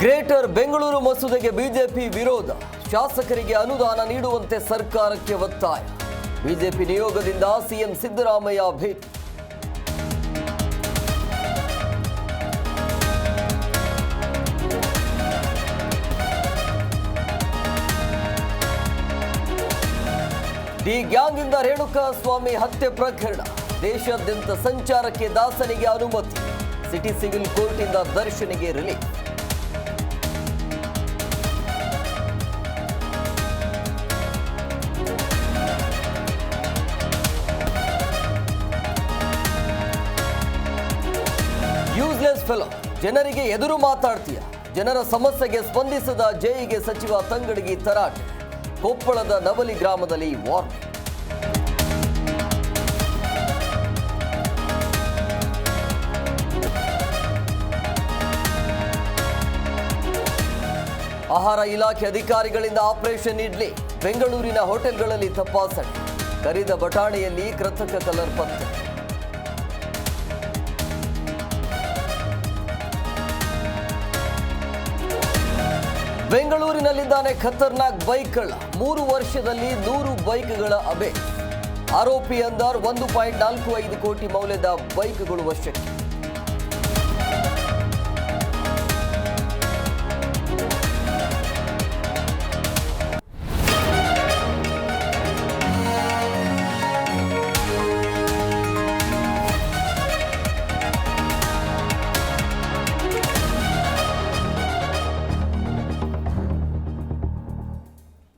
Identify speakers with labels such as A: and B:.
A: Greater Bengaluru ಮಸೂದೆಗೆ BJP ವಿರೋಧ. ಶಾಸಕರಿಗೆ ಅನುದಾನ ನೀಡುವಂತೆ ಸರ್ಕಾರಕ್ಕೆ ಒತ್ತಾಯ. ಬಿಜೆಪಿ ನಿಯೋಗದಿಂದ ಸಿಎಂ ಸಿದ್ದರಾಮಯ್ಯ ಭೇಟಿ. ಡಿ ಗ್ಯಾಂಗ್ನಿಂದ ರೇಣುಕಾಸ್ವಾಮಿ ಹತ್ಯೆ ಪ್ರಕರಣ. ದೇಶಾದ್ಯಂತ ಸಂಚಾರಕ್ಕೆ ದಾಸನಿಗೆ ಅನುಮತಿ. ಸಿಟಿ ಸಿವಿಲ್ ಕೋರ್ಟ್ನಿಂದ ದರ್ಶನಿಗೆ ರಿಲೀಫ್. ಯೂಸ್ಲೆಸ್ ಫೆಲೋ, ಜನರಿಗೆ ಎದುರು ಮಾತಾಡ್ತೀಯ. ಜನರ ಸಮಸ್ಯೆಗೆ ಸ್ಪಂದಿಸದ ಜೆಇಗೆ ಸಚಿವ ತಂಗಡಗಿ ತರಾಟೆ. ಕೊಪ್ಪಳದ ನವಲಿ ಗ್ರಾಮದಲ್ಲಿ ವಾರ್ನಿಂಗ್. ಆಹಾರ ಇಲಾಖೆ ಅಧಿಕಾರಿಗಳಿಂದ ಆಪರೇಷನ್ ಇಡ್ಲಿ. ಬೆಂಗಳೂರಿನ ಹೋಟೆಲ್ಗಳಲ್ಲಿ ತಪಾಸಣೆ. ಕರಿದ ಬಟಾಣಿಯಲ್ಲಿ ಕೃತಕ ಕಲರ್ ಪತ್ತೆ. ಬೆಂಗಳೂರಿನಲ್ಲಿದ್ದಾನೆ ಖತರ್ನಾಕ್ ಬೈಕ್ ಕಳ್ಳ. 3 ವರ್ಷದಲ್ಲಿ 100 ಬೈಕ್ಗಳ ಅಬೆ. ಆರೋಪಿ ಅಂದರ್ 1.45 ಕೋಟಿ ಮೌಲ್ಯದ ಬೈಕ್ಗಳು ವಶಕ್ಕೆ.